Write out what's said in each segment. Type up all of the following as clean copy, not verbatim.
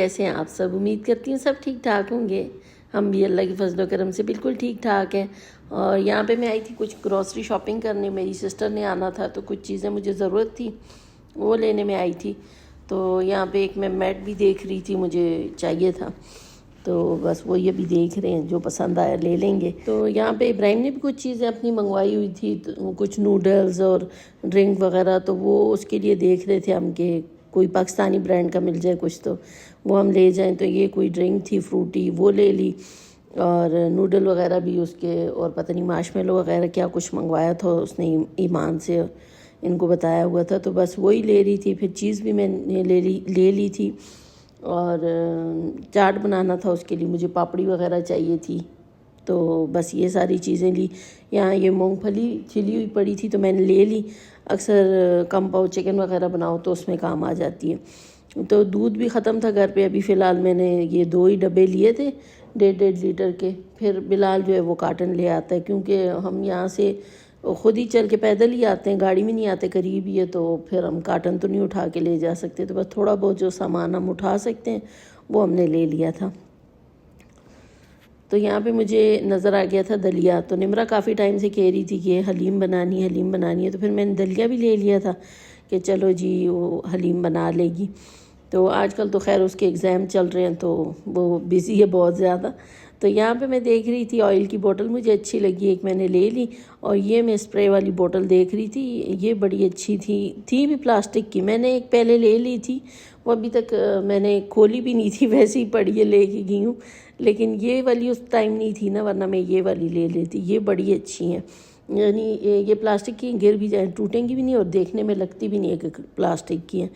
कैसे हैं आप सब। उम्मीद करती हूँ सब ठीक ठाक होंगे। हम भी अल्लाह की फजल करम से बिल्कुल ठीक ठाक हैं। और यहाँ पे मैं आई थी कुछ ग्रॉसरी शॉपिंग करने। मेरी सिस्टर ने आना था तो कुछ चीज़ें मुझे ज़रूरत थी, वो लेने में आई थी। तो यहाँ पे एक मैं मैट भी देख रही थी, मुझे चाहिए था। तो बस वो ये भी देख रहे हैं, जो पसंद आया ले लेंगे। तो यहाँ पे इब्राहिम ने भी कुछ चीज़ें अपनी मंगवाई हुई थी, तो कुछ नूडल्स और ड्रिंक वगैरह, तो वो उसके लिए देख रहे थे हम कि कोई पाकिस्तानी ब्रांड का मिल जाए कुछ, तो वो हम ले जाएं। तो ये कोई ड्रिंक थी फ्रूटी, वो ले ली। और नूडल वगैरह भी उसके, और पता नहीं मार्शमेलो वगैरह क्या कुछ मंगवाया था उसने ईमान से, इनको बताया हुआ था। तो बस वही ले रही थी। फिर चीज़ भी मैंने ले ली थी। और चाट बनाना था, उसके लिए मुझे पापड़ी वगैरह चाहिए थी। तो बस ये सारी चीज़ें ली। यहाँ ये मूंगफली छिली हुई पड़ी थी तो मैंने ले ली। अक्सर कम पाव चिकन वगैरह बनाओ तो उसमें काम आ जाती है। तो दूध भी ख़त्म था घर पे। अभी फ़िलहाल मैंने ये 2 ही डब्बे लिए थे 1.5 लीटर के। फिर बिलाल जो है वो कार्टन ले आता है, क्योंकि हम यहाँ से ख़ुद ही चल के पैदल ही आते हैं, गाड़ी में नहीं आते, करीब ही है। तो फिर हम कार्टन तो नहीं उठा के ले जा सकते, तो बस थोड़ा बहुत जो सामान हम उठा सकते हैं वो हमने ले लिया था। तो यहाँ पे मुझे नज़र आ गया था दलिया। तो निमरा काफ़ी टाइम से कह रही थी कि हलीम बनानी है, तो फिर मैंने दलिया भी ले लिया था कि चलो जी वो हलीम बना लेगी। तो आजकल तो खैर उसके एग्ज़ाम चल रहे हैं तो वो बिज़ी है बहुत ज़्यादा। तो यहाँ पे मैं देख रही थी ऑयल की बोतल मुझे अच्छी लगी, एक मैंने ले ली। और ये मैं स्प्रे वाली बोतल देख रही थी, ये बड़ी अच्छी थी भी प्लास्टिक की। मैंने एक पहले ले ली थी, वो अभी तक मैंने खोली भी नहीं थी, वैसे ही पड़ी है, लेके गई हूँ। लेकिन ये वाली उस टाइम नहीं थी ना, वरना मैं ये वाली ले लेती। ये बड़ी अच्छी हैं, यानी ये प्लास्टिक की, गिर भी जाए टूटेंगी भी नहीं और देखने में लगती भी नहीं है कि प्लास्टिक की हैं।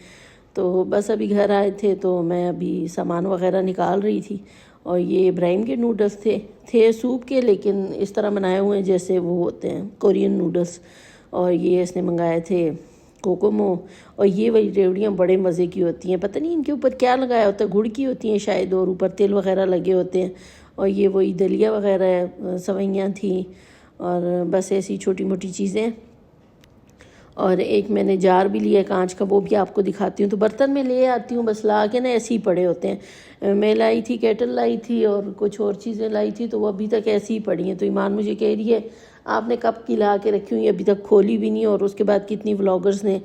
तो बस अभी घर आए थे तो मैं अभी सामान वगैरह निकाल रही थी। और ये इब्राहिम के नूडल्स थे सूप के, लेकिन इस तरह बनाए हुए हैं जैसे वो होते हैं कोरियन नूडल्स। और ये इसने मंगाए थे कोकोमो। और ये वही रेवड़ियाँ बड़े मज़े की होती हैं, पता नहीं इनके ऊपर क्या लगाया होता है, गुड़ की होती हैं शायद, और ऊपर तिल वगैरह लगे होते हैं। और ये वही दलिया वगैरह सवैयाँ थी, और बस ऐसी छोटी मोटी चीज़ें। और एक मैंने जार भी लिया कांच का, वो भी आपको दिखाती हूँ। तो बर्तन में ले आती हूँ, बस ला के ना ऐसे ही पड़े होते हैं। मैं लाई थी केटल लाई थी और कुछ और चीज़ें लाई थी, तो वो अभी तक ऐसी ही पड़ी हैं। तो ईमान मुझे कह रही है आपने कब की ला के रखी हुई, अभी तक खोली भी नहीं। और उसके बाद कितनी व्लॉगर्स ने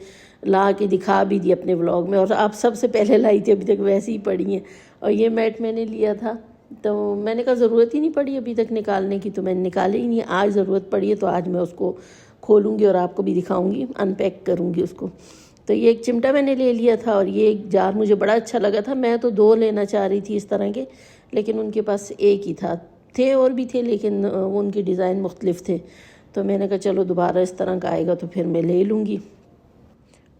ला के दिखा भी दी अपने व्लॉग में, और आप सबसे पहले लाई थी, अभी तक वैसी ही पड़ी हैं। और ये मैट मैंने लिया था, तो मैंने कहा ज़रूरत ही नहीं पड़ी अभी तक निकालने की, तो मैंने निकाली ही नहीं। आज ज़रूरत पड़ी है तो आज मैं उसको खोलूँगी और आपको भी दिखाऊंगी, अनपैक करूँगी उसको। तो ये एक चिमटा मैंने ले लिया था, और ये एक जार मुझे बड़ा अच्छा लगा था। मैं तो 2 लेना चाह रही थी इस तरह के, लेकिन उनके पास एक ही था। थे और भी थे, लेकिन उनके डिज़ाइन मुख्तलिफ थे। तो मैंने कहा चलो दोबारा इस तरह का आएगा तो फिर मैं ले लूँगी।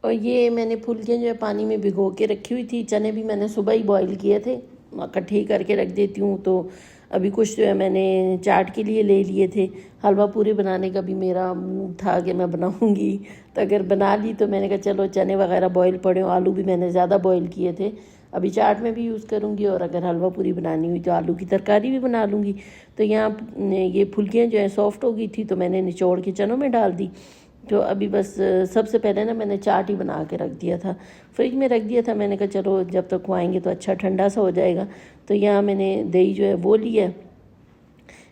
और ये मैंने फुलकियाँ जो है पानी में भिगो के रखी हुई थी। चने भी मैंने सुबह ही बॉईल किए थे, इकट्ठे ही करके रख देती हूँ। तो अभी कुछ जो है मैंने चाट के लिए ले लिए थे। हलवा पूरी बनाने का भी मेरा मूड था कि मैं बनाऊँगी, तो अगर बना ली तो मैंने कहा चलो चने वगैरह बॉईल पड़े हो। आलू भी मैंने ज़्यादा बॉईल किए थे, अभी चाट में भी यूज़ करूँगी। और अगर हलवा पूरी बनानी हुई तो आलू की तरकारी भी बना लूँगी। तो यहाँ ये फुल्कियाँ जो हैं सॉफ्ट हो गई थी, तो मैंने निचोड़ के चनों में डाल दी। तो अभी बस सबसे पहले ना मैंने चाट ही बना के रख दिया था, फ्रिज में रख दिया था। मैंने कहा चलो जब तक वो आएंगे तो अच्छा ठंडा सा हो जाएगा। तो यहाँ मैंने दही जो है वो लिया,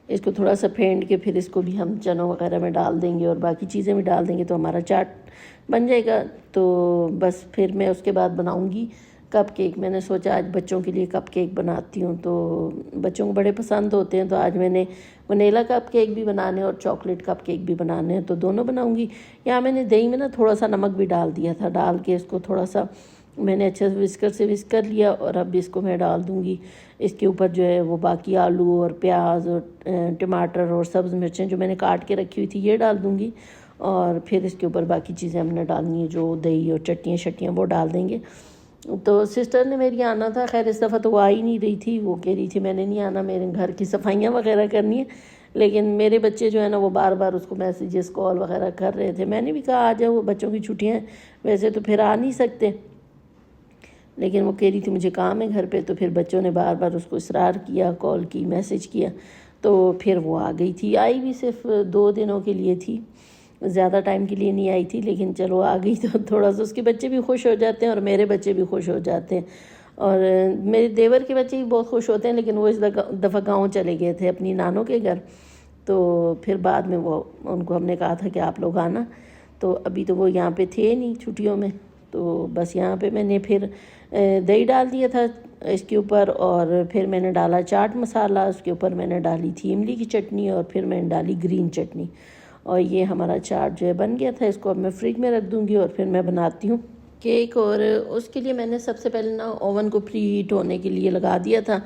इसको थोड़ा सा फेंट के फिर इसको भी हम चनों वगैरह में डाल देंगे और बाकी चीज़ें भी डाल देंगे, तो हमारा चाट बन जाएगा। तो बस फिर मैं उसके बाद बनाऊँगी कप केक। मैंने सोचा आज बच्चों के लिए कप केक बनाती हूँ, तो बच्चों को बड़े पसंद होते हैं। तो आज मैंने वनीला कप केक भी बनाने और चॉकलेट कप केक भी बनाने हैं, तो दोनों बनाऊँगी। यहाँ मैंने दही में ना थोड़ा सा नमक भी डाल दिया था, डाल के इसको थोड़ा सा मैंने अच्छे से विस्कर से विस्क कर लिया। और अब इसको मैं डाल दूँगी इसके ऊपर जो है वो बाकी आलू और प्याज और टमाटर और सब्ज़ मिर्चें जो मैंने काट के रखी हुई थी ये डाल दूँगी। और फिर इसके ऊपर बाकी चीज़ें हमने डालनी है, जो दही और चटनियाँ शटियाँ वो डाल देंगे। तो सिस्टर ने मेरी आना था, खैर इस दफ़ा तो वो आ ही नहीं रही थी। वो कह रही थी मैंने नहीं आना, मेरे घर की सफाइयाँ वगैरह करनी है। लेकिन मेरे बच्चे जो है ना वो बार बार उसको मैसेजेस कॉल वगैरह कर रहे थे। मैंने भी कहा आ जाओ, वो बच्चों की छुट्टियाँ हैं, वैसे तो फिर आ नहीं सकते, लेकिन वो कह रही थी मुझे काम है घर पे। तो फिर बच्चों ने बार बार उसको इसरार किया, कॉल की, मैसेज किया, तो फिर वो आ गई थी। आई भी सिर्फ 2 दिनों के लिए थी, ज़्यादा टाइम के लिए नहीं आई थी, लेकिन चलो आ गई। तो थोड़ा सा उसके बच्चे भी खुश हो जाते हैं और मेरे बच्चे भी खुश हो जाते हैं। और मेरे देवर के बच्चे भी बहुत खुश होते हैं, लेकिन वो इस दफ़ा गाँव चले गए थे अपनी नानों के घर। तो फिर बाद में वो उनको हमने कहा था कि आप लोग आना, तो अभी तो वो यहाँ पे थे नहीं छुट्टियों में। तो बस यहाँ पे मैंने फिर दही डाल दिया था इसके ऊपर, और फिर मैंने डाला चाट मसाला, उसके ऊपर मैंने डाली थी इमली की चटनी, और फिर मैंने डाली ग्रीन चटनी, और ये हमारा चाट जो है बन गया था। इसको अब मैं फ्रिज में रख दूँगी और फिर मैं बनाती हूँ केक। और उसके लिए मैंने सबसे पहले ना ओवन को प्री हीट होने के लिए लगा दिया था।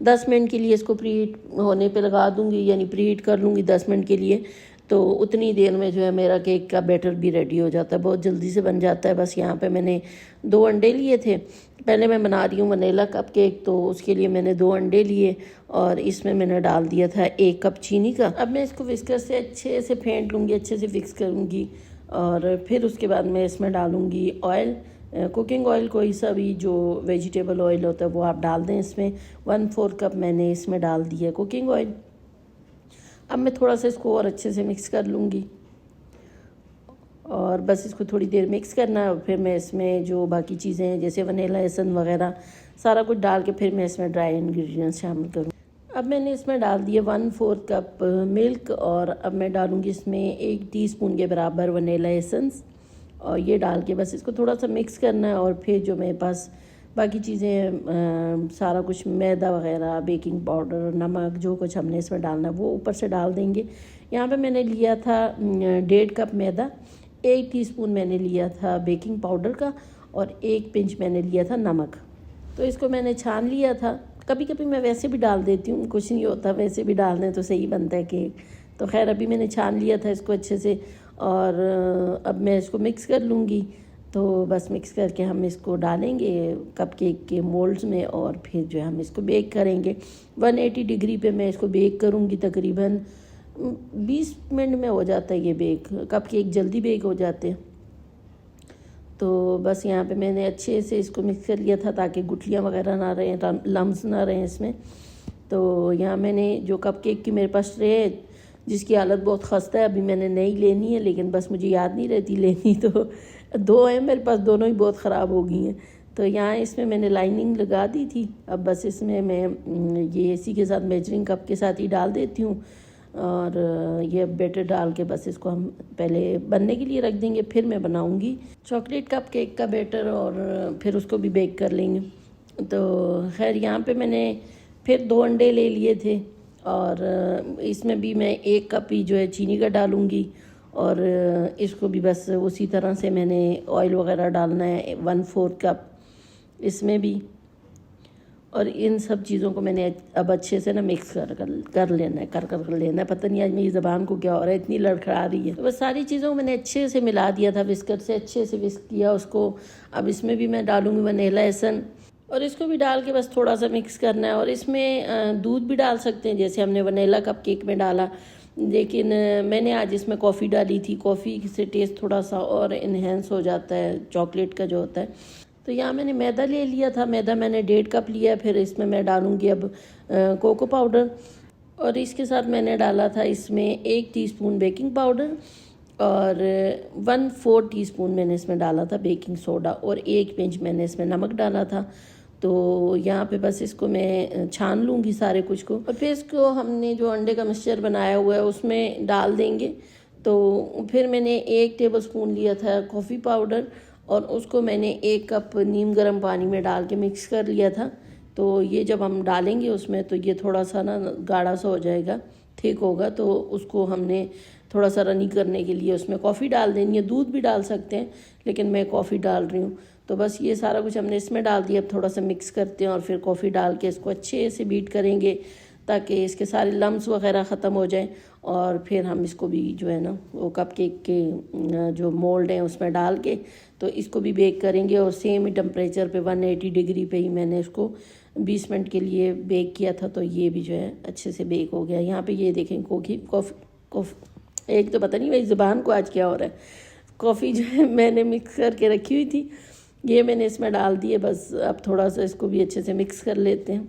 10 मिनट के लिए इसको प्री हीट होने पे लगा दूँगी, यानी प्री हीट कर लूँगी 10 मिनट के लिए। तो उतनी देर में जो है मेरा केक का बैटर भी रेडी हो जाता है, बहुत जल्दी से बन जाता है। बस यहाँ पे मैंने 2 अंडे लिए थे। पहले मैं बना रही हूँ वनीला कप केक, तो उसके लिए मैंने 2 अंडे लिए और इसमें मैंने डाल दिया था 1 कप चीनी का। अब मैं इसको विस्कर से अच्छे से फेंट लूँगी, अच्छे से फिक्स करूँगी, और फिर उसके बाद मैं इसमें डालूँगी ऑयल, कुकिंग ऑयल कोई सा भी जो वेजिटेबल ऑयल होता है वो आप डाल दें इसमें। 1/4 कप मैंने इसमें डाल दिया कुकिंग ऑयल। अब मैं थोड़ा सा इसको और अच्छे से मिक्स कर लूँगी, और बस इसको थोड़ी देर मिक्स करना है। और फिर मैं इसमें जो बाकी चीज़ें हैं जैसे वनीला एसेंस वगैरह सारा कुछ डाल के फिर मैं इसमें ड्राई इंग्रेडिएंट्स शामिल करूँ। अब मैंने इसमें डाल दिया 1/4 कप मिल्क, और अब मैं डालूँगी इसमें 1 टीस्पून के बराबर वनीला एसेंस, और ये डाल के बस इसको थोड़ा सा मिक्स करना है। और फिर जो मेरे पास बाकी चीज़ें सारा कुछ मैदा वगैरह, बेकिंग पाउडर, नमक, जो कुछ हमने इसमें डालना है वो ऊपर से डाल देंगे। यहाँ पे मैंने लिया था 1.5 कप मैदा, 1 टीस्पून मैंने लिया था बेकिंग पाउडर का, और 1 पिंच मैंने लिया था नमक। तो इसको मैंने छान लिया था। कभी कभी मैं वैसे भी डाल देती हूँ, कुछ नहीं होता, वैसे भी डाल दें तो सही बनता है केक। तो खैर अभी मैंने छान लिया था इसको अच्छे से, और अब मैं इसको मिक्स कर लूँगी। तो बस मिक्स करके हम इसको डालेंगे कप केक के मोल्ड्स में, और फिर जो है हम इसको बेक करेंगे 180 डिग्री पे। मैं इसको बेक करूँगी तकरीबन 20 मिनट में हो जाता है ये बेक। कप केक जल्दी बेक हो जाते हैं। तो बस यहाँ पे मैंने अच्छे से इसको मिक्स कर लिया था ताकि गुठलियाँ वगैरह ना रहें, लम्स ना रहें इसमें। तो यहाँ मैंने जो कप केक की मेरे पास ट्रे है जिसकी हालत बहुत खस्ता है, अभी मैंने नई लेनी है, लेकिन बस मुझे याद नहीं रहती लेनी। तो 2 हैं मेरे पास, दोनों ही बहुत ख़राब हो गई हैं। तो यहाँ इसमें मैंने लाइनिंग लगा दी थी। अब बस इसमें मैं ये इसी के साथ मेजरिंग कप के साथ ही डाल देती हूँ, और ये बैटर डाल के बस इसको हम पहले बनने के लिए रख देंगे। फिर मैं बनाऊँगी चॉकलेट कप केक का बैटर, और फिर उसको भी बेक कर लेंगे। तो खैर यहाँ पे मैंने फिर 2 अंडे ले लिए थे, और इसमें भी मैं 1 कप ही जो है चीनी का डालूँगी, और इसको भी बस उसी तरह से मैंने ऑयल वगैरह डालना है 1/4 कप इसमें भी। और इन सब चीज़ों को मैंने अब अच्छे से ना मिक्स कर लेना है, कर लेना है। पता नहीं आज मेरी ज़बान को क्या हो रहा है, इतनी लड़खड़ा रही है। तो बस सारी चीज़ों को मैंने अच्छे से मिला दिया था, विस्कर से अच्छे से विस्क किया उसको। अब इसमें भी मैं डालूँगी वनीला एसेंस, और इसको भी डाल के बस थोड़ा सा मिक्स करना है। और इसमें दूध भी डाल सकते हैं जैसे हमने वनीला कप केक में डाला, लेकिन मैंने आज इसमें कॉफ़ी डाली थी। कॉफ़ी से टेस्ट थोड़ा सा और इन्हेंस हो जाता है चॉकलेट का जो होता है। तो यहाँ मैंने मैदा ले लिया था, मैदा मैंने 1.5 कप लिया। फिर इसमें मैं डालूँगी अब कोको पाउडर, और इसके साथ मैंने डाला था इसमें 1 टीस्पून बेकिंग पाउडर, और 1/4 टीस्पून मैंने इसमें डाला था बेकिंग सोडा, और 1 पिंच मैंने इसमें नमक डाला था। तो यहाँ पे बस इसको मैं छान लूँगी सारे कुछ को, और फिर इसको हमने जो अंडे का मिक्सचर बनाया हुआ है उसमें डाल देंगे। तो फिर मैंने 1 टेबलस्पून लिया था कॉफ़ी पाउडर, और उसको मैंने 1 कप नीम गर्म पानी में डाल के मिक्स कर लिया था। तो ये जब हम डालेंगे उसमें तो ये थोड़ा सा ना गाढ़ा सा हो जाएगा, थिक होगा। तो उसको हमने थोड़ा सा रनी करने के लिए उसमें कॉफ़ी डाल देनी है। दूध भी डाल सकते हैं, लेकिन मैं कॉफ़ी डाल रही हूँ। तो बस ये सारा कुछ हमने इसमें डाल दिया। अब थोड़ा सा मिक्स करते हैं, और फिर कॉफ़ी डाल के इसको अच्छे से बीट करेंगे ताकि इसके सारे लम्स वगैरह ख़त्म हो जाएं। और फिर हम इसको भी जो है ना वो कप केक के जो मोल्ड हैं उसमें डाल के तो इसको भी बेक करेंगे। और सेम ही टेम्परेचर पे 180 डिग्री पे ही मैंने इसको 20 मिनट के लिए बेक किया था। तो ये भी जो है अच्छे से बेक हो गया। यहाँ पे ये देखें कॉफ़ी एक तो पता नहीं मेरी ज़ुबान को आज क्या हो रहा है। कॉफ़ी जो है मैंने मिक्स करके रखी हुई थी, ये मैंने इसमें डाल दिए। बस अब थोड़ा सा इसको भी अच्छे से मिक्स कर लेते हैं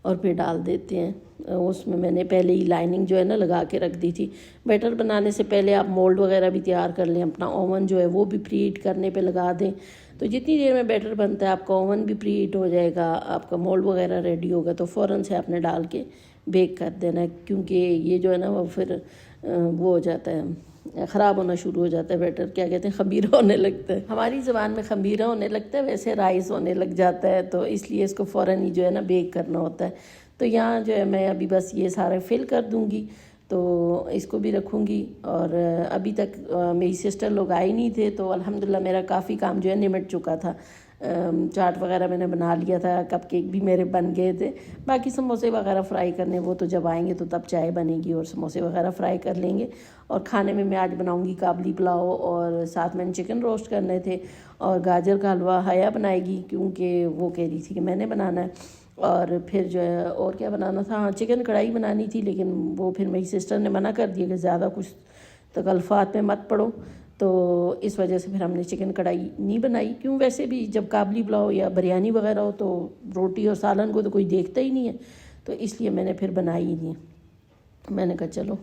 और फिर डाल देते हैं। उसमें मैंने पहले ही लाइनिंग जो है ना लगा के रख दी थी। बैटर बनाने से पहले आप मोल्ड वगैरह भी तैयार कर लें। अपना ओवन जो है वो भी प्रीहीट करने पे लगा दें तो जितनी देर में बैटर बनता है आपका ओवन भी प्री हीट हो जाएगा, आपका मोल्ड वगैरह रेडी होगा, तो फ़ौरन से आपने डाल के बेक कर देना है, क्योंकि ये जो है ना वो फिर वो हो जाता है, ख़राब होना शुरू हो जाता है बैटर, क्या कहते हैं, खमीरा होने लगता है। हमारी ज़बान में खमीरा होने लगता है, वैसे राइस होने लग जाता है, तो इसलिए इसको फ़ौरन ही जो है ना बेक करना होता है। तो यहाँ जो है मैं अभी बस ये सारा फिल कर दूँगी, तो इसको भी रखूँगी। और अभी तक मेरी सिस्टर लोग आए नहीं थे, तो अल्हम्दुलिल्लाह मेरा काफ़ी काम जो है निमट चुका था। चाट वगैरह मैंने बना लिया था, कपकेक भी मेरे बन गए थे, बाकी समोसे वगैरह फ्राई करने वो तो जब आएंगे तो तब चाय बनेगी और समोसे वगैरह फ्राई कर लेंगे। और खाने में मैं आज बनाऊंगी काबली पुलाव, और साथ मैंने चिकन रोस्ट करने थे, और गाजर का हलवा हया बनाएगी, क्योंकि वो कह रही थी कि मैंने बनाना है। और फिर जो है और क्या बनाना था, हाँ चिकन कढ़ाई बनानी थी, लेकिन वो फिर मेरी सिस्टर ने मना कर दिया कि ज़्यादा कुछ तकल्फ़ात में मत पड़ो, तो इस वजह से फिर हमने चिकन कढ़ाई नहीं बनाई। क्यों, वैसे भी जब काबली पुलाव या बिरयानी वगैरह हो तो रोटी और सालन को तो कोई देखता ही नहीं है, तो इसलिए मैंने फिर बनाई ही नहीं। मैंने कहा चलो।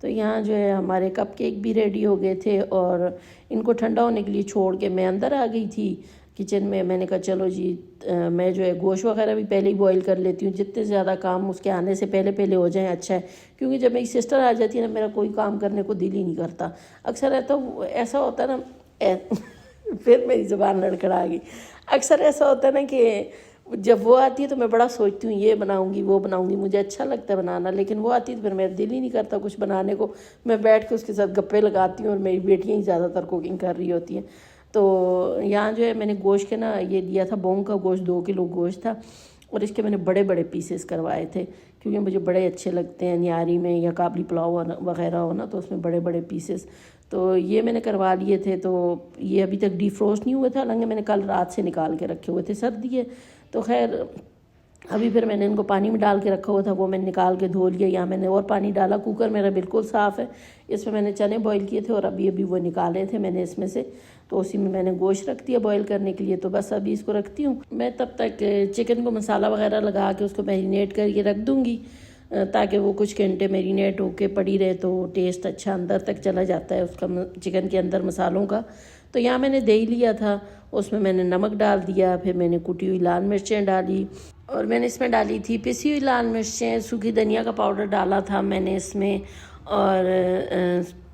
तो यहाँ जो है हमारे कपकेक भी रेडी हो गए थे, और इनको ठंडा होने के लिए छोड़ के मैं अंदर आ गई थी किचन में। मैंने कहा चलो जी, मैं जो है गोश्त वगैरह भी पहले ही बॉईल कर लेती हूँ, जितने ज़्यादा काम उसके आने से पहले पहले हो जाए अच्छा है, क्योंकि जब मेरी सिस्टर आ जाती है ना, मेरा कोई काम करने को दिल ही नहीं करता। अक्सर ऐसा होता है ना फिर मेरी ज़ुबान लड़खड़ा गई। अक्सर ऐसा होता है ना कि जब वो आती है तो मैं बड़ा सोचती हूँ ये बनाऊँगी वो बनाऊँगी, मुझे अच्छा लगता है बनाना, लेकिन वो आती है तो फिर मेरा दिल ही नहीं करता कुछ बनाने को। मैं बैठ के उसके साथ गप्पे लगाती हूँ, और मेरी बेटियाँ ही ज़्यादातर कुकिंग कर रही होती हैं। तो यहाँ जो है मैंने गोश्त के ना ये लिया था, बोंग का गोश्त, 2 किलो गोश्त था, और इसके मैंने बड़े बड़े पीसेस करवाए थे, क्योंकि मुझे बड़े अच्छे लगते हैं निहारी में या काबली पुलाव वगैरह हो ना, तो उसमें बड़े बड़े पीसेस, तो ये मैंने करवा लिए थे। तो ये अभी तक डिफ्रोस्ट नहीं हुए थे, हालांकि मैंने कल रात से निकाल के रखे हुए थे, सर्दी है तो खैर। अभी फिर मैंने इनको पानी में डाल के रखा हुआ था, वो मैंने निकाल के धो लिया। यहाँ मैंने और पानी डाला, कुकर मेरा बिल्कुल साफ़ है, इसमें मैंने चने बॉईल किए थे और अभी अभी वो निकाले थे मैंने इसमें से, तो उसी में मैंने गोश्त रख दिया बॉईल करने के लिए। तो बस अभी इसको रखती हूँ मैं, तब तक चिकन को मसाला वगैरह लगा के उसको मैरिनेट करके रख दूँगी, ताकि वो कुछ घंटे मैरिनेट होके पड़ी रहे, तो टेस्ट अच्छा अंदर तक चला जाता है उसका, चिकन के अंदर मसालों का। तो यहाँ मैंने दही लिया था, उसमें मैंने नमक डाल दिया, फिर मैंने कुटी हुई लाल मिर्चें डाली, और मैंने इसमें डाली थी पिसी हुई लाल मिर्चें, सूखी धनिया का पाउडर डाला था मैंने इसमें, और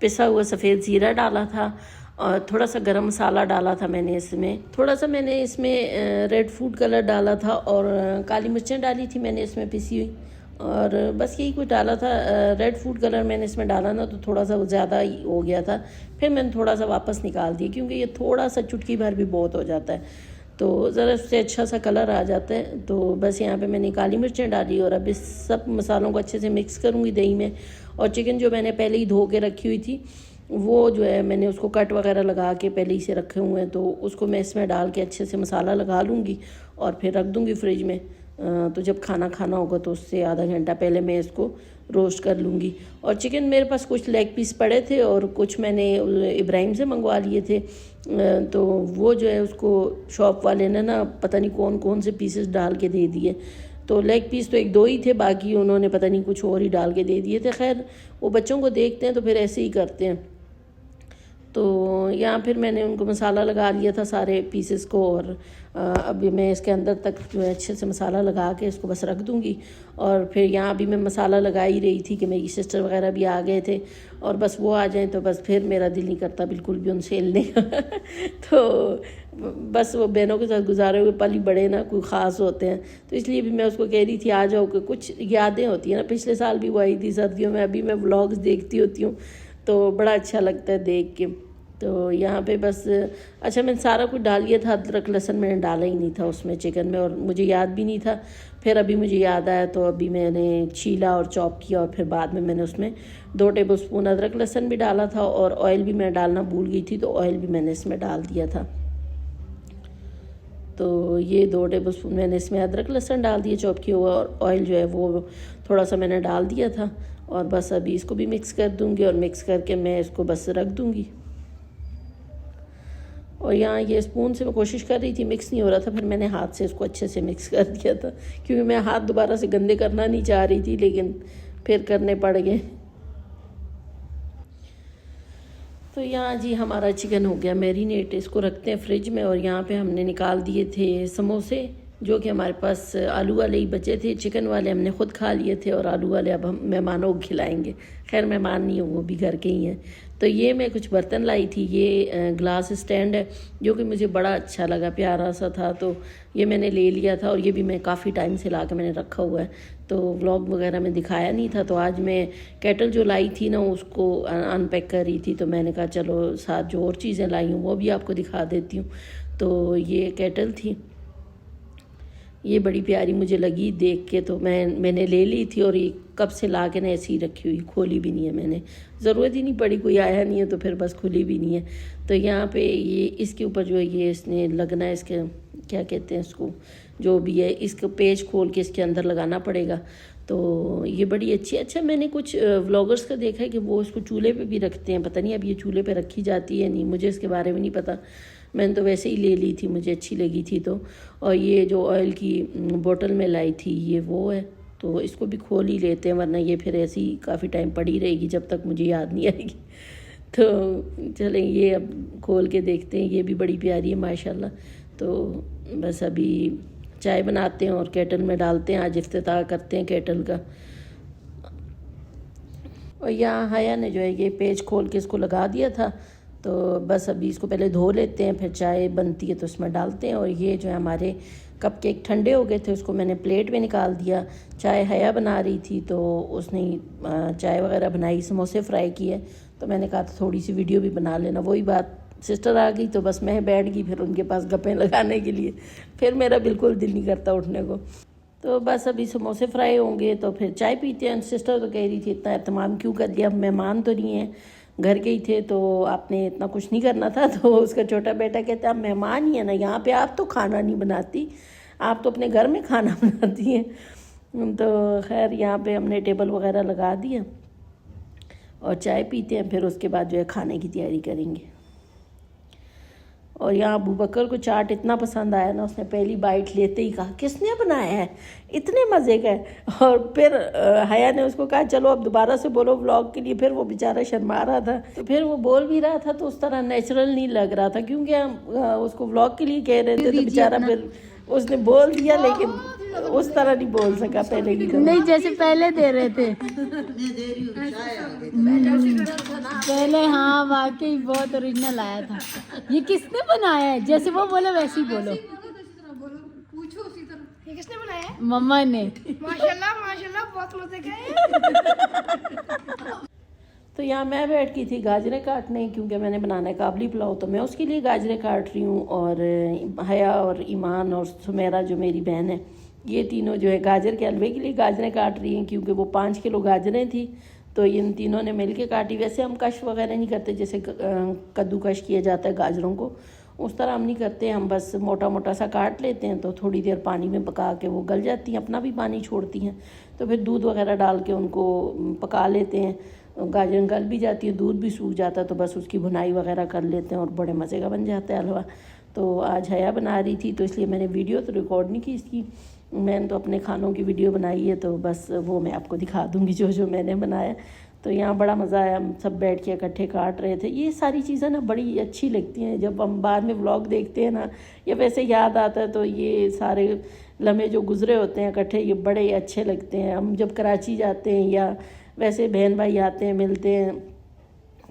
पिसा हुआ सफ़ेद ज़ीरा डाला था, और थोड़ा सा गरम मसाला डाला था मैंने इसमें, थोड़ा सा मैंने इसमें रेड फूड कलर डाला था, और काली मिर्चें डाली थी मैंने इसमें पिसी हुई, और बस यही कुछ डाला था। रेड फूड कलर मैंने इसमें डाला ना, तो थोड़ा सा ज़्यादा ही हो गया था, फिर मैंने थोड़ा सा वापस निकाल दिया, क्योंकि ये थोड़ा सा चुटकी भर भी बहुत हो जाता है, तो ज़रा उससे अच्छा सा कलर आ जाता है। तो बस यहाँ पे मैंने काली मिर्चें डाली, और अब इस सब मसालों को अच्छे से मिक्स करूँगी दही में। और चिकन जो मैंने पहले ही धो के रखी हुई थी, वो जो है मैंने उसको कट वगैरह लगा के पहले ही से रखे हुए हैं, तो उसको मैं इसमें डाल के अच्छे से मसाला लगा लूँगी, और फिर रख दूँगी फ्रिज में। तो जब खाना खाना होगा तो उससे आधा घंटा पहले मैं इसको रोस्ट कर लूँगी। और चिकन मेरे पास कुछ लेग पीस पड़े थे, और कुछ मैंने इब्राहिम से मंगवा लिए थे, तो वो जो है उसको शॉप वाले ने ना पता नहीं कौन कौन से पीसेस डाल के दे दिए, तो लेग पीस तो 1-2 ही थे, बाकी उन्होंने पता नहीं कुछ और ही डाल के दे दिए थे। खैर वो बच्चों को देखते हैं तो फिर ऐसे ही करते हैं। तो यहाँ फिर मैंने उनको मसाला लगा लिया था सारे पीसेस को, और अभी मैं इसके अंदर तक जो है अच्छे से मसाला लगा के इसको बस रख दूँगी। और फिर यहाँ अभी मैं मसाला लगा ही रही थी कि मेरी सिस्टर वगैरह भी आ गए थे, और बस वो आ जाएं तो बस फिर मेरा दिल नहीं करता बिल्कुल भी उनसे हिलने का तो बस वो बहनों के साथ गुजारे हुए पल ही बड़े ना कोई ख़ास होते हैं, तो इसलिए भी मैं उसको कह रही थी आ जाओ, कि कुछ यादें होती हैं ना। पिछले साल भी वो आई थी सर्दियों में, अभी मैं व्लॉग्स देखती होती हूँ तो बड़ा अच्छा लगता है देख के। तो यहाँ पे बस अच्छा मैंने सारा कुछ डाल लिया था, अदरक लहसुन मैंने डाला ही नहीं था उसमें चिकन में, और मुझे याद भी नहीं था। फिर अभी मुझे याद आया तो अभी मैंने छीला और चॉप किया, और फिर बाद में मैंने उसमें 2 टेबलस्पून अदरक लहसुन भी डाला था, और ऑयल भी मैं डालना भूल गई थी, तो ऑयल भी मैंने इसमें डाल दिया था। तो ये 2 टेबलस्पून मैंने इसमें अदरक लहसुन डाल दिए चॉप किया हुआ, और ऑयल जो है वो थोड़ा सा मैंने डाल दिया था। और बस अभी इसको भी मिक्स कर दूँगी, और मिक्स करके मैं इसको बस रख दूँगी। और यहाँ ये स्पून से मैं कोशिश कर रही थी, मिक्स नहीं हो रहा था, फिर मैंने हाथ से इसको अच्छे से मिक्स कर दिया था, क्योंकि मैं हाथ दोबारा से गंदे करना नहीं चाह रही थी, लेकिन फिर करने पड़ गए। तो यहाँ जी हमारा चिकन हो गया मैरिनेट, इसको रखते हैं फ्रिज में। और यहाँ पे हमने निकाल दिए थे समोसे, जो कि हमारे पास आलू वाले ही बचे थे। चिकन वाले हमने ख़ुद खा लिए थे और आलू वाले अब हम मेहमानों को खिलाएंगे। खैर मेहमान नहीं हो, वो भी घर के ही हैं। तो ये मैं कुछ बर्तन लाई थी, ये ग्लास स्टैंड है जो कि मुझे बड़ा अच्छा लगा, प्यारा सा था, तो ये मैंने ले लिया था। और ये भी मैं काफ़ी टाइम से ला के मैंने रखा हुआ है, तो व्लॉग वगैरह में दिखाया नहीं था। तो आज मैं केटल जो लाई थी ना, उसको अनपैक कर रही थी, तो मैंने कहा चलो साथ जो और चीज़ें लाई हूँ वो भी आपको दिखा देती हूँ। तो ये केटल थी, ये बड़ी प्यारी मुझे लगी देख के, तो मैंने ले ली थी। और ये कब से ला के ना ऐसी ही रखी हुई, खोली भी नहीं है मैंने, ज़रूरत ही नहीं पड़ी, कोई आया नहीं है तो फिर बस खुली भी नहीं है। तो यहाँ पे ये इसके ऊपर जो है ये इसने लगना है, इसके क्या कहते हैं इसको, जो भी है इसका पेज खोल के इसके अंदर लगाना पड़ेगा। तो ये बड़ी अच्छी। अच्छा, मैंने कुछ व्लॉगर्स का देखा है कि वो इसको चूल्हे पे भी रखते हैं, पता नहीं अब ये चूल्हे पे रखी जाती है नहीं, मुझे इसके बारे में नहीं पता। मैंने तो वैसे ही ले ली थी, मुझे अच्छी लगी थी तो। और ये जो ऑयल की बोतल में लाई थी ये वो है, तो इसको भी खोल ही लेते हैं, वरना ये फिर ऐसी काफ़ी टाइम पड़ी रहेगी जब तक मुझे याद नहीं आएगी। तो चलें ये अब खोल के देखते हैं, ये भी बड़ी प्यारी है माशाल्लाह। तो बस अभी चाय बनाते हैं और केटल में डालते हैं, आज इफ्तिताह करते हैं केटल का। और यहाँ हया ने जो है ये पेज खोल के इसको लगा दिया था, तो बस अभी इसको पहले धो लेते हैं, फिर चाय बनती है तो उसमें डालते हैं। और ये जो है हमारे कपकेक ठंडे हो गए थे, उसको मैंने प्लेट में निकाल दिया। चाय हया बना रही थी तो उसने चाय वगैरह बनाई, समोसे फ्राई किए, तो मैंने कहा था थोड़ी सी वीडियो भी बना लेना। वही बात, सिस्टर आ गई तो बस मैं बैठ गई फिर उनके पास गप्पे लगाने के लिए, फिर मेरा बिल्कुल दिल नहीं करता उठने को। तो बस अभी समोसे फ्राई होंगे तो फिर चाय पीते हैं। सिस्टर तो कह रही थी इतना एहतमाम क्यों कर लिया, मेहमान तो नहीं है, घर के ही थे, तो आपने इतना कुछ नहीं करना था। तो उसका छोटा बेटा कहता है आप मेहमान ही है ना, यहाँ पे आप तो खाना नहीं बनाती, आप तो अपने घर में खाना बनाती हैं। तो खैर यहाँ पे हमने टेबल वगैरह लगा दिया और चाय पीते हैं, फिर उसके बाद जो है खाने की तैयारी करेंगे। और यहाँ अबू बकर को चाट इतना पसंद आया ना, उसने पहली बाइट लेते ही कहा किसने बनाया है, इतने मज़े का है। और फिर हया ने उसको कहा चलो अब दोबारा से बोलो व्लॉग के लिए, फिर वो बेचारा शर्मा रहा था, तो फिर वो बोल भी रहा था तो उस तरह नेचुरल नहीं लग रहा था, क्योंकि हम उसको व्लॉग के लिए कह रहे थे, तो बेचारा फिर उसने बोल दिया, लेकिन उस तरह नहीं बोल सका पहले की तरह। नहीं जैसे पहले दे रहे थे पहले। हाँ वाकई बहुत ओरिजिनल आया था। ये किसने बनाया है, जैसे वो बोले वैसे ही बोलो। पूछो उसी तरह, ये किसने बनाया है? मम्मा ने। माशाल्लाह माशाल्लाह बहुत मजे का है। तो यहाँ मैं बैठ गई थी गाजरें काटने, क्योंकि मैंने बनाना है काबली पुलाव, तो मैं उसके लिए गाजरें काट रही हूँ। और हया और ईमान और सुमेरा जो मेरी बहन है, ये तीनों जो है गाजर के हलवे के लिए गाजरें काट रही हैं, क्योंकि वो 5 किलो गाजरें थी, तो इन तीनों ने मिल के काटी। वैसे हम कश वगैरह नहीं करते, जैसे कद्दूकश किया जाता है गाजरों को, उस तरह हम नहीं करते, हम बस मोटा मोटा सा काट लेते हैं, तो थोड़ी देर पानी में पका के वो गल जाती हैं, अपना भी पानी छोड़ती हैं, तो फिर दूध वगैरह डाल के उनको पका लेते हैं। गाजर गल भी जाती है, दूध भी सूख जाता है, तो बस उसकी भुनाई वगैरह कर लेते हैं और बड़े मज़े का बन जाता है हलवा। तो आज हया बना रही थी, तो इसलिए मैंने वीडियो तो रिकॉर्ड नहीं की इसकी, मैंने तो अपने खानों की वीडियो बनाई है, तो बस वो मैं आपको दिखा दूँगी जो जो मैंने बनाया। तो यहाँ बड़ा मज़ा आया, हम सब बैठ के इकट्ठे काट रहे थे। ये सारी चीज़ें ना बड़ी अच्छी लगती हैं, जब हम बाद में व्लॉग देखते हैं ना, या वैसे याद आता है, तो ये सारे लम्हे जो गुज़रे होते हैं इकट्ठे, ये बड़े अच्छे लगते हैं। हम जब कराची जाते हैं या वैसे बहन भाई आते हैं, मिलते हैं,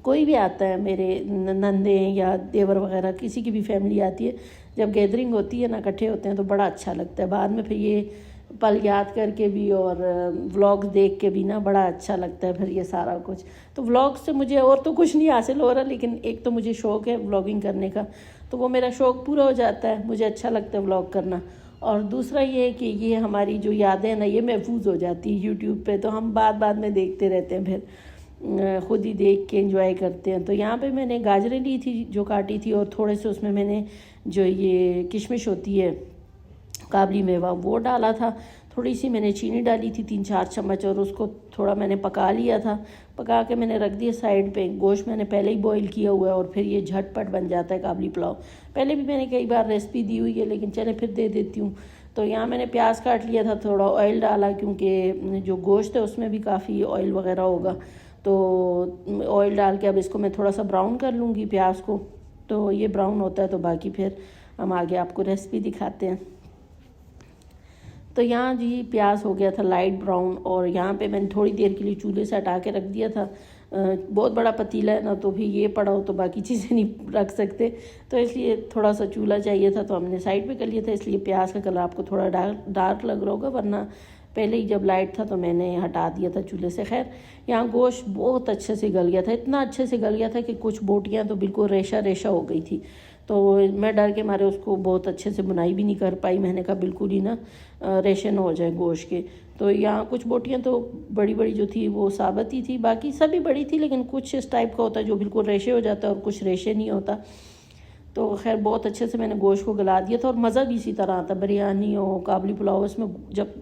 कोई भी आता है, मेरे नंदे या देवर वगैरह, किसी की भी फैमिली आती है, जब गैदरिंग होती है ना, इकट्ठे होते हैं, तो बड़ा अच्छा लगता है। बाद में फिर ये पल याद करके भी और व्लॉग्स देख के भी ना बड़ा अच्छा लगता है फिर ये सारा कुछ। तो व्लॉग से मुझे और तो कुछ नहीं हासिल हो रहा, लेकिन एक तो मुझे शौक़ है व्लॉगिंग करने का, तो वो मेरा शौक़ पूरा हो जाता है, मुझे अच्छा लगता है व्लॉग करना। और दूसरा ये है कि ये हमारी जो यादें हैं ना, ये महफूज हो जाती है यूट्यूब पे, तो हम बाद में देखते रहते हैं, फिर ख़ुद ही देख के एंजॉय करते हैं। तो यहाँ पे मैंने गाजरें ली थी जो काटी थी, और थोड़े से उसमें मैंने जो ये किशमिश होती है काबली मेवा वो डाला था, थोड़ी सी मैंने चीनी डाली थी 3-4 चम्मच, और उसको थोड़ा मैंने पका लिया था। पका के मैंने रख दिया साइड पे। गोश्त मैंने पहले ही बॉईल किया हुआ है, और फिर ये झटपट बन जाता है काबली पुलाव। पहले भी मैंने कई बार रेसिपी दी हुई है, लेकिन चले फिर दे देती हूँ। तो यहाँ मैंने प्याज काट लिया था, थोड़ा ऑयल डाला, क्योंकि जो गोश्त है उसमें भी काफ़ी ऑयल वगैरह होगा, तो ऑयल डाल के अब इसको मैं थोड़ा सा ब्राउन कर लूँगी प्याज को। तो ये ब्राउन होता है तो बाकी फिर हम आगे आपको रेसिपी दिखाते हैं। तो यहाँ जी प्याज हो गया था लाइट ब्राउन, और यहाँ पे मैंने थोड़ी देर के लिए चूल्हे से हटा के रख दिया था। बहुत बड़ा पतीला है ना, तो भी ये पड़ा हो तो बाकी चीज़ें नहीं रख सकते, तो इसलिए थोड़ा सा चूल्हा चाहिए था, तो हमने साइड पे कर लिया था। इसलिए प्याज का कलर आपको थोड़ा डार्क लग रहा होगा, वरना पहले ही जब लाइट था तो मैंने हटा दिया था चूल्हे से। खैर यहाँ गोश्त बहुत अच्छे से गल गया था, इतना अच्छे से गल गया था कि कुछ बोटियाँ तो बिल्कुल रेशा रेशा हो गई थी। तो मैं डर के मारे उसको बहुत अच्छे से बुनाई भी नहीं कर पाई। मैंने कहा बिल्कुल ही ना रेशे न हो जाए गोश्त के। तो यहाँ कुछ बोटियाँ तो बड़ी बड़ी जो थी वो साबित ही थी, बाकी सभी बड़ी थी, लेकिन कुछ इस टाइप का होता है जो बिल्कुल रेशे हो जाता है और कुछ रेशे नहीं होता। तो खैर बहुत अच्छे से मैंने गोश्त को गला दिया था, और मज़ा भी इसी तरह आता। बिरयानी हो, काबली पुलाव, इसमें जब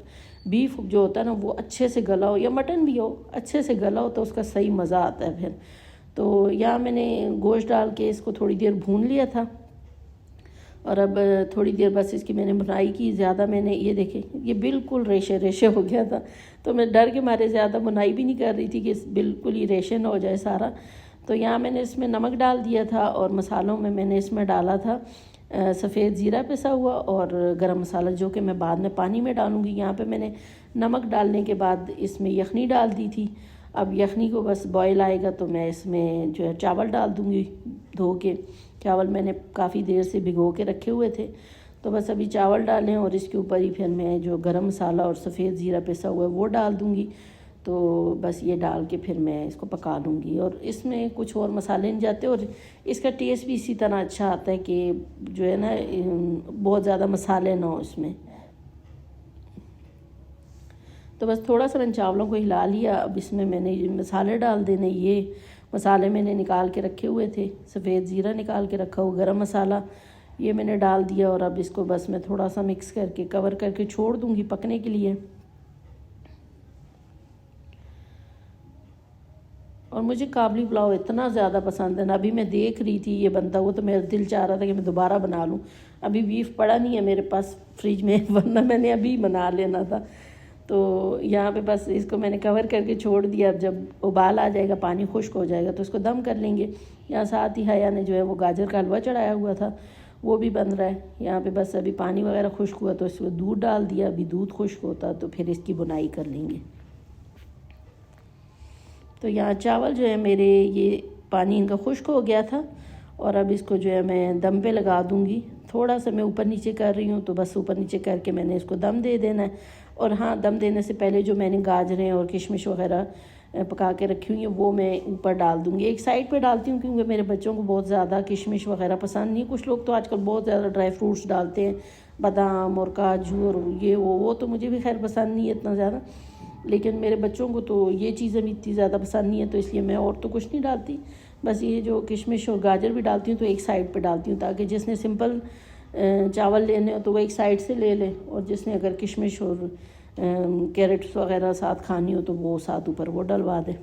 बीफ जो होता है ना वो अच्छे से गला हो, या मटन भी हो अच्छे से गला हो, तो उसका सही मज़ा आता है फिर। तो यहाँ मैंने गोश्त डाल के इसको थोड़ी देर भून लिया था, और अब थोड़ी देर बस इसकी मैंने बुनाई की। ज़्यादा मैंने ये देखे ये बिल्कुल रेशे रेशे हो गया था, तो मैं डर के मारे ज़्यादा बुनाई भी नहीं कर रही थी कि बिल्कुल ही रेशे ना हो जाए सारा। तो यहाँ मैंने इसमें नमक डाल दिया था, और मसालों में मैंने इसमें डाला था सफ़ेद ज़ीरा पिसा हुआ और गरम मसाला, जो कि मैं बाद में पानी में डालूँगी। यहाँ पे मैंने नमक डालने के बाद इसमें यखनी डाल दी थी। अब यखनी को बस बॉयल आएगा तो मैं इसमें जो है चावल डाल दूँगी धो के। चावल मैंने काफ़ी देर से भिगो के रखे हुए थे, तो बस अभी चावल डालें, और इसके ऊपर ही फिर मैं जो गरम मसाला और सफ़ेद ज़ीरा पिसा हुआ है वो डाल दूँगी। तो बस ये डाल के फिर मैं इसको पका लूँगी, और इसमें कुछ और मसाले नहीं जाते, और इसका टेस्ट भी इसी तरह अच्छा आता है कि जो है ना बहुत ज़्यादा मसाले ना हो इसमें। तो बस थोड़ा सा मैंने चावलों को हिला लिया। अब इसमें मैंने मसाले डाल देने। ये मसाले मैंने निकाल के रखे हुए थे, सफ़ेद ज़ीरा निकाल के रखा हुआ, गरम मसाला ये मैंने डाल दिया, और अब इसको बस मैं थोड़ा सा मिक्स करके कवर करके छोड़ दूँगी पकने के लिए। और मुझे काबली पुलाव इतना ज़्यादा पसंद है ना, अभी मैं देख रही थी ये बनता हुआ, तो मेरा दिल चाह रहा था कि मैं दोबारा बना लूँ। अभी बीफ पड़ा नहीं है मेरे पास फ्रिज में, वरना मैंने अभी बना लेना था। तो यहाँ पे बस इसको मैंने कवर करके छोड़ दिया। अब जब उबाल आ जाएगा, पानी खुश्क हो जाएगा, तो इसको दम कर लेंगे। यहाँ साथ ही हया ने जो है वो गाजर का हलवा चढ़ाया हुआ था, वो भी बन रहा है। यहाँ पे बस अभी पानी वगैरह खुश्क हुआ तो इसमें दूध डाल दिया। अभी दूध खुश्क होता तो फिर इसकी बुनाई कर लेंगे। तो यहाँ चावल जो है मेरे ये पानी इनका खुश्क हो गया था, और अब इसको जो है मैं दम पे लगा दूँगी। थोड़ा सा मैं ऊपर नीचे कर रही हूँ, तो बस ऊपर नीचे करके मैंने इसको दम दे देना है। और हाँ, दम देने से पहले जो मैंने गाजरें और किशमिश वगैरह पका के रखी हुई हैं वो मैं ऊपर डाल दूँगी। एक साइड पे डालती हूँ क्योंकि मेरे बच्चों को बहुत ज़्यादा किशमिश वगैरह पसंद नहीं। कुछ लोग तो आजकल बहुत ज़्यादा ड्राई फ्रूट्स डालते हैं, बादाम और काजू और ये वो तो मुझे भी खैर पसंद नहीं है इतना ज़्यादा, लेकिन मेरे बच्चों को तो ये चीज़ें भी इतनी ज़्यादा पसंद नहीं है, तो इसलिए मैं और तो कुछ नहीं डालती। बस ये जो किशमिश और गाजर भी डालती हूँ तो एक साइड पे डालती हूँ, ताकि जिसने सिंपल चावल लेने हो तो वो एक साइड से ले ले, और जिसने अगर किशमिश और कैरेट्स वगैरह साथ खानी हो तो वो साथ ऊपर वो डलवा दे।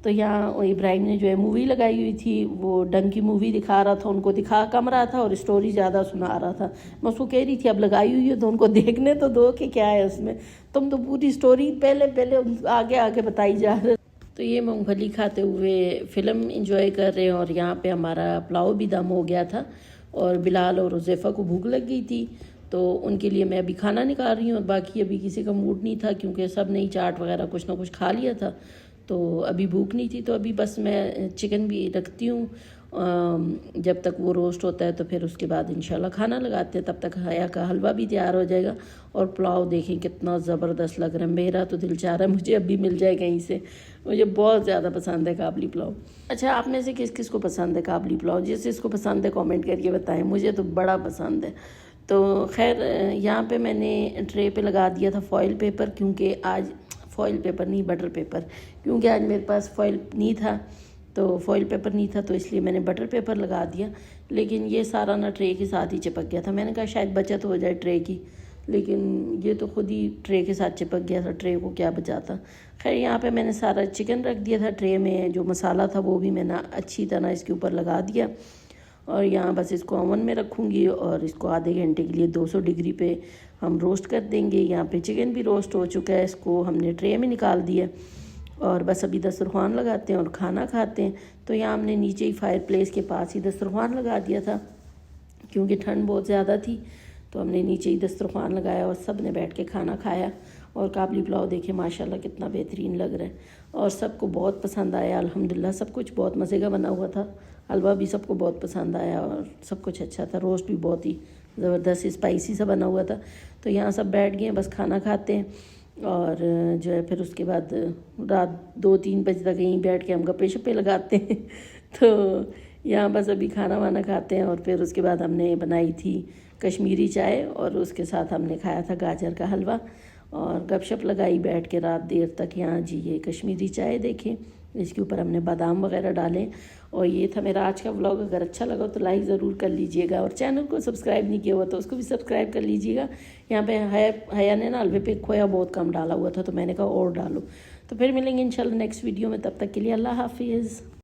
तो यहाँ इब्राहिम ने जो है मूवी लगाई हुई थी, वो ढंग की मूवी दिखा रहा था, उनको दिखा कम रहा था और स्टोरी ज़्यादा सुना रहा था। मैं उसको कह रही थी अब लगाई हुई है तो उनको देखने तो दो कि क्या है उसमें, तुम तो पूरी स्टोरी पहले आगे आगे बताई जा रहे। तो ये मूंगफली खाते हुए फ़िल्म एंजॉय कर रहे हैं, और यहाँ पे हमारा पुलाव भी दम हो गया था, और बिलाल और हुज़ैफ़ा को भूख लग गई थी, तो उनके लिए मैं अभी खाना निकाल रही हूँ। और बाकी अभी किसी का मूड नहीं था क्योंकि सब ने ही चाट वगैरह कुछ ना कुछ खा लिया था, तो अभी भूख नहीं थी। तो अभी बस मैं चिकन भी रखती हूँ, जब तक वो रोस्ट होता है तो फिर उसके बाद इंशाल्लाह खाना लगाते हैं। तब तक हया का हलवा भी तैयार हो जाएगा, और पुलाव देखें कितना ज़बरदस्त लग रहा है। मेरा तो दिल चाह रहा है मुझे अभी मिल जाए कहीं से, मुझे बहुत ज़्यादा पसंद है काबली पुलाव। अच्छा, आप में से किस किस को पसंद है काबली पुलाव? जिस जिसको पसंद है कमेंट करके बताएं, मुझे तो बड़ा पसंद है। तो खैर यहाँ पे मैंने ट्रे पे लगा दिया था फॉइल पेपर, क्योंकि आज फॉइल पेपर नहीं बटर पेपर, क्योंकि आज मेरे पास फॉइल नहीं था, तो फॉइल पेपर नहीं था, तो इसलिए मैंने बटर पेपर लगा दिया। लेकिन ये सारा ना ट्रे के साथ ही चिपक गया था। मैंने कहा शायद बचत हो जाए ट्रे की, लेकिन ये तो खुद ही ट्रे के साथ चिपक गया था, ट्रे को क्या बचाता। खैर यहाँ पे मैंने सारा चिकन रख दिया था ट्रे में, जो मसाला था वो भी मैंने अच्छी तरह इसके ऊपर लगा दिया, और यहाँ बस इसको ओवन में रखूँगी, और इसको आधे घंटे के लिए 200 डिग्री पे हम रोस्ट कर देंगे। यहाँ पे चिकन भी रोस्ट हो चुका है, इसको हमने ट्रे में निकाल दिया, और बस अभी दस्तरखान लगाते हैं और खाना खाते हैं। तो यहाँ हमने नीचे ही फायर प्लेस के पास ही दस्तरखान लगा दिया था, क्योंकि ठंड बहुत ज़्यादा थी, तो हमने नीचे ही दस्तरखान लगाया और सब ने बैठ के खाना खाया। और काबली पुलाव देखे माशाल्लाह कितना बेहतरीन लग रहा है और सबको बहुत पसंद आया अल्हम्दुलिल्लाह। सब कुछ बहुत मज़े का बना हुआ था, हलवा भी सबको बहुत पसंद आया और सब कुछ अच्छा था। रोस्ट भी बहुत ही ज़बरदस्त स्पाइसी सा बना हुआ था। तो यहाँ सब बैठ गए, बस खाना खाते हैं और जो है फिर उसके बाद रात 2-3 बजे तक यहीं बैठ के हम गप्पे शप्पे लगाते हैं। तो यहाँ बस अभी खाना वाना खाते हैं और फिर उसके बाद हमने बनाई थी कश्मीरी चाय और उसके साथ हमने खाया था गाजर का हलवा और गपशप लगाई बैठ के रात देर तक। यहाँ जी ये कश्मीरी चाय देखें, इसके ऊपर हमने बादाम वगैरह डाले। और ये था मेरा आज का व्लॉग। अगर अच्छा लगा तो लाइक ज़रूर कर लीजिएगा और चैनल को सब्सक्राइब नहीं किया हुआ तो उसको भी सब्सक्राइब कर लीजिएगा। यहाँ पे हया ने ना हलवे पे खोया बहुत कम डाला हुआ था, तो मैंने कहा और डालो। तो फिर मिलेंगे इंशाल्लाह नेक्स्ट वीडियो में, तब तक के लिए अल्लाह हाफिज़।